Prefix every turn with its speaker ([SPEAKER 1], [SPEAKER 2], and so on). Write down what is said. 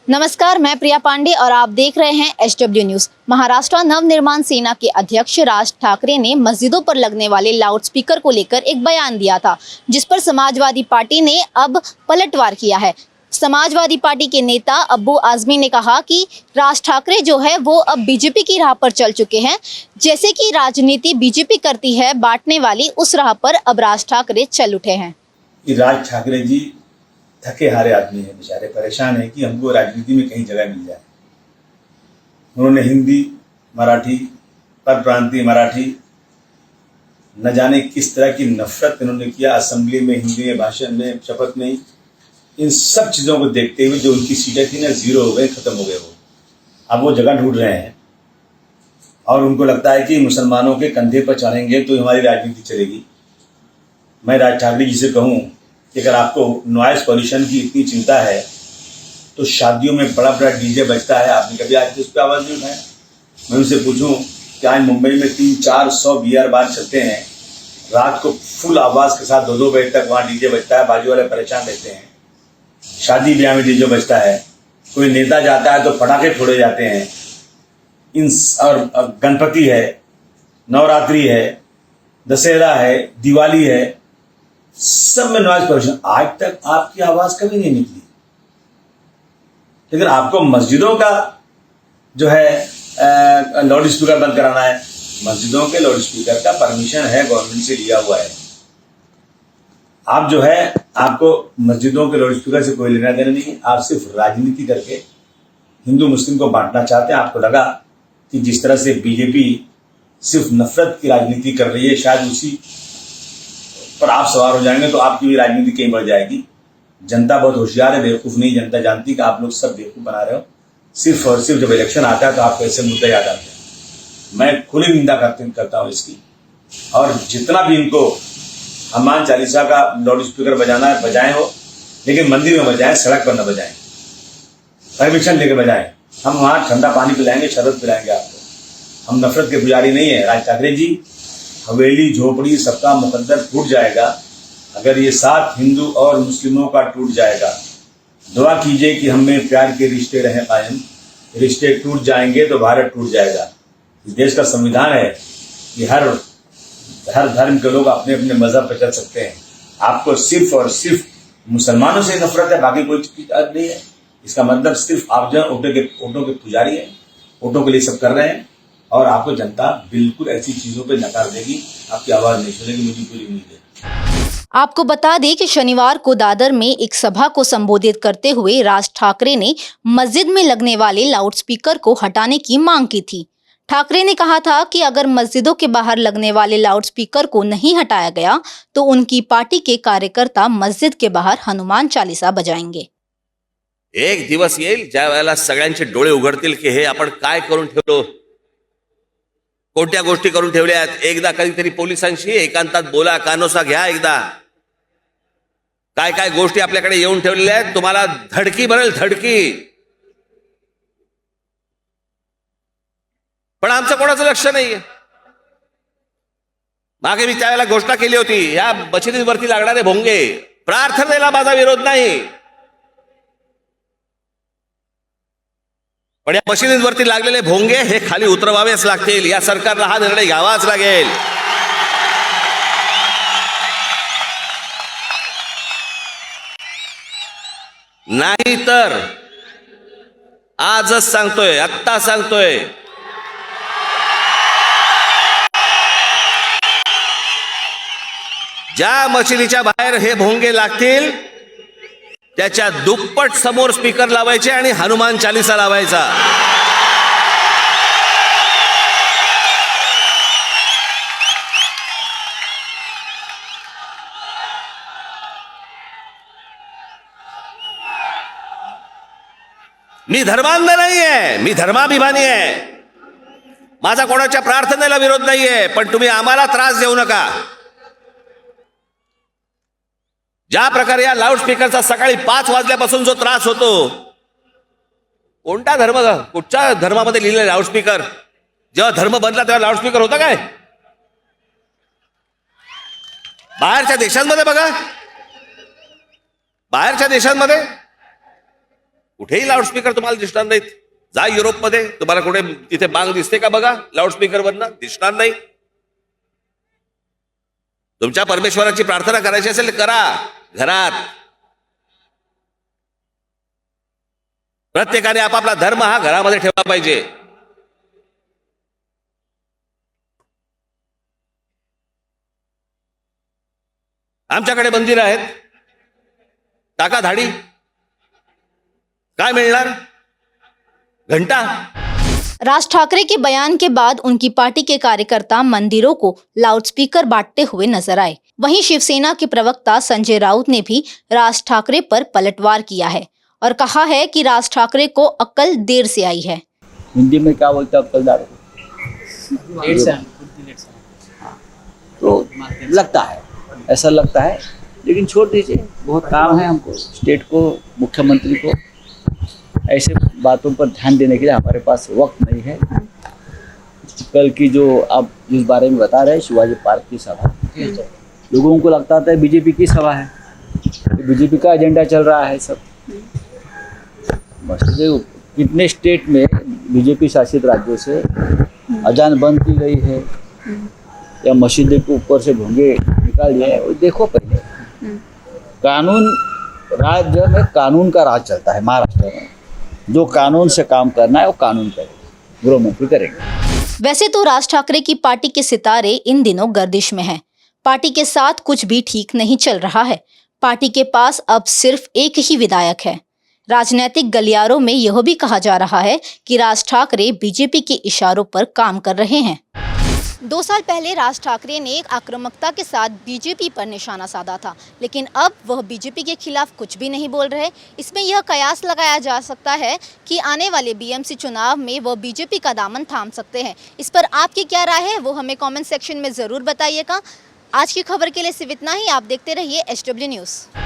[SPEAKER 1] नमस्कार, मैं प्रिया पांडे और आप देख रहे हैं एचडब्ल्यू न्यूज। महाराष्ट्र नवनिर्माण सेना के अध्यक्ष राज ठाकरे ने मस्जिदों पर लगने वाले लाउडस्पीकर को लेकर एक बयान दिया था, जिस पर समाजवादी पार्टी ने अब पलटवार किया है। समाजवादी पार्टी के नेता अब्बू आजमी ने कहा कि राज ठाकरे जो है वो अब बीजेपी की राह पर चल चुके हैं। जैसे कि राजनीति बीजेपी करती है बांटने वाली, उस राह पर अब राज ठाकरे चल उठे हैं।
[SPEAKER 2] राज ठाकरे जी थके हारे आदमी हैं, बेचारे परेशान हैं कि हमको राजनीति में कहीं जगह मिल जाए। उन्होंने हिंदी, मराठी, परप्रांतीय मराठी, न जाने किस तरह की नफरत इन्होंने किया असेंबली में, हिंदी में भाषण में, शपथ में। इन सब चीज़ों को देखते हुए जो उनकी सीटें थी ना, जीरो हो गए, खत्म हो गए। वो अब वो जगह ढूंढ रहे हैं और उनको लगता है कि मुसलमानों के कंधे पर चढ़ेंगे तो हमारी राजनीति चलेगी। मैं राज ठाकरे जी से कहूँ कि अगर आपको नॉइस पॉल्यूशन की इतनी चिंता है तो शादियों में बड़ा बड़ा डीजे बजता है, आपने कभी आज उस पर आवाज़ नहीं उठाया? मैं उनसे पूछूं कि आज मुंबई में 300-400 बियर बार चलते हैं, रात को फुल आवाज़ के साथ 2-2 बजे तक वहाँ डीजे बजता है, बाजू वाले परेशान रहते हैं। शादी ब्याह में डीजे बजता है, कोई नेता जाता है तो पटाखे फोड़े जाते हैं। इन और गणपति है, नवरात्रि है, दशहरा है, दिवाली है, सब में नॉइज पोल्यूशन। आज तक आपकी आवाज कभी नहीं निकली। लेकिन आपको मस्जिदों का जो है लाउड स्पीकर बंद कराना है। मस्जिदों के लाउड स्पीकर का परमिशन है, गवर्नमेंट से लिया हुआ है। आप जो है, आपको मस्जिदों के लाउड स्पीकर से कोई लेना देना नहीं है। आप सिर्फ राजनीति करके हिंदू मुस्लिम को बांटना चाहते हैं। आपको लगा कि जिस तरह से बीजेपी सिर्फ नफरत की राजनीति कर रही है, शायद उसी पर आप सवार हो जाएंगे तो आपकी भी राजनीति कहीं बढ़ जाएगी। जनता बहुत होशियार है, बेवकूफ नहीं। जनता जानती कि आप लोग सब बेवकूफ बना रहे हो। सिर्फ और सिर्फ जब इलेक्शन आता है तो आपको ऐसे मुद्दे याद आते हैं। मैं खुली निंदा करता हूँ इसकी। और जितना भी इनको हनुमान चालीसा का लाउड स्पीकर बजाना है बजाएं हो, लेकिन मंदिर में बजाएं, सड़क पर न बजाएं, परमिशन लेके बजाएं। हम वहां ठंडा पानी पिलाएंगे, शरबत पिलाएंगे आपको। हम नफरत के पुजारी नहीं है। राज ठाकरे जी, हवेली झोपड़ी सबका मुकद्दर टूट जाएगा अगर ये साथ हिंदू और मुस्लिमों का टूट जाएगा। दुआ कीजिए कि हमें प्यार के रिश्ते रहें कायम। रिश्ते टूट जाएंगे तो भारत टूट जाएगा। इस देश का संविधान है कि हर धर्म के लोग अपने अपने मजहब पर चल सकते हैं। आपको सिर्फ और सिर्फ मुसलमानों से नफरत है, बाकी कोई चीज नहीं है। इसका मतलब सिर्फ आप जो ओटो के पुजारी हैं, ओटो के लिए सब कर रहे हैं। और आपको जनता बिल्कुल ऐसी चीजों पे नकार देगी, आपकी आवाज नहीं सुनेगी, मुझे पूरी उम्मीद है।
[SPEAKER 1] आपको बता दें कि शनिवार को दादर में एक सभा को संबोधित करते हुए राज ठाकरे ने मस्जिद में लगने वाले लाउडस्पीकर को हटाने की मांग की थी। ठाकरे ने कहा था कि अगर मस्जिदों के बाहर लगने वाले लाउडस्पीकर को नहीं हटाया गया तो उनकी पार्टी के कार्यकर्ता मस्जिद के बाहर हनुमान चालीसा बजाएंगे।
[SPEAKER 3] एक दिवस येईल ज्या वेळेला सगळ्यांचे डोळे उघडतील की हे आपण काय करून ठेवलो, कोणत्या गोष्टी करून ठेवल्यात। एकदा कधीतरी पोलिसांशी एकांतात बोला, कानोसा घ्या एकदा। काय काय गोष्टी आपल्याकडे येऊन ठेवलेल्या आहेत, तुम्हाला धडकी भरेल, धडकी। पण आमचं कोणाचं लक्ष नाहीये। मागे मी त्यावेळेला घोषणा केली होती, या मशिदीवरती लागणारे भोंगे, प्रार्थनेला माझा विरोध नाही, पण या मशिदींवरती लागलेले भोंगे हे खाली उतरवावेच लागतील। या सरकारला हा निर्णय घ्यावाच लागेल। नाही तर आजच सांगतोय, आत्ता सांगतोय, ज्या मशिदीच्या बाहेर हे भोंगे लागतील त्याच्या दुप्पट समोर स्पीकर लावायचे आणि हनुमान चालीसा लावायचा। मी धर्मांध नाहीये, मी धर्माभिमानी आहे। माझा कोणाच्या प्रार्थनेला विरोध नाहीये, पण तुम्ही आम्हाला त्रास देऊ नका। ज्या प्रकारे या लाऊडस्पीकरचा सकाळी 5 वाजल्यापासून जो त्रास होतो, कोणता धर्म, कुठच्या धर्मामध्ये लिहिलेलं लाऊडस्पीकर? जेव्हा धर्म बदला तेव्हा लाऊडस्पीकर होता काय? बाहेरच्या देशांमध्ये बघा, बाहेरच्या देशांमध्ये कुठेही लाऊडस्पीकर तुम्हाला दिसणार नाहीत. जा युरोपमध्ये, तुम्हाला कुठे तिथे बांग दिसते का बघा लाऊडस्पीकरवरनं? दिसणार नाही. तुमच्या परमेश्वराची प्रार्थना करायची असेल तर करा घरात. प्रत्येकाने आपापला धर्म हा घरामध्ये ठेवला पाहिजे. आमच्याकडे मंदिर आहेत, टाका धाडी. काय मिळणार? घंटा.
[SPEAKER 1] राज ठाकरे के बयान के बाद उनकी पार्टी के कार्यकर्ता मंदिरों को लाउडस्पीकर बांटते हुए नजर आए. वहीं शिवसेना के प्रवक्ता संजय राउत ने भी राज ठाकरे पर पलटवार किया है और कहा है कि राज ठाकरे को अक्ल देर से आई है.
[SPEAKER 4] हिंदी में क्या बोलते हैं अक्लदार तो लगता है, ऐसा लगता है, लेकिन छोड़ दीजिए. बहुत काम है हमको, स्टेट को, मुख्यमंत्री को ऐसे बातों पर ध्यान देने के लिए हमारे पास वक्त नहीं है. कल की जो आप जिस बारे में बता रहे हैं, शिवाजी पार्क की सभा, लोगों को लगता था बीजेपी की सभा है, बीजेपी का एजेंडा चल रहा है सब. कितने स्टेट में बीजेपी शासित राज्यों से अजान बंद की गई है या मस्जिद के ऊपर से भोंगे निकाल दिए हैं, देखो पहले. कानून, राज्य में कानून का राज चलता है. महाराष्ट्र में जो कानून से काम करना है वो कानून करेंगे, गृह मंत्री करेंगे.
[SPEAKER 1] वैसे तो राज ठाकरे की पार्टी के सितारे इन दिनों गर्दिश में हैं. पार्टी के साथ कुछ भी ठीक नहीं चल रहा है. पार्टी के पास अब सिर्फ एक ही विधायक है. राजनीतिक गलियारों में यह भी कहा जा रहा है कि राज ठाकरे बीजेपी के इशारों पर काम कर रहे हैं. 2 साल पहले राज ठाकरे ने एक आक्रामकता के साथ बीजेपी पर निशाना साधा था, लेकिन अब वह बीजेपी के खिलाफ कुछ भी नहीं बोल रहे. इसमें यह कयास लगाया जा सकता है कि आने वाले बीएमसी चुनाव में वह बीजेपी का दामन थाम सकते हैं. इस पर आपकी क्या राय है, वो हमें कमेंट सेक्शन में ज़रूर बताइएगा. आज की खबर के लिए सिर्फ इतना ही. आप देखते रहिए SW न्यूज़.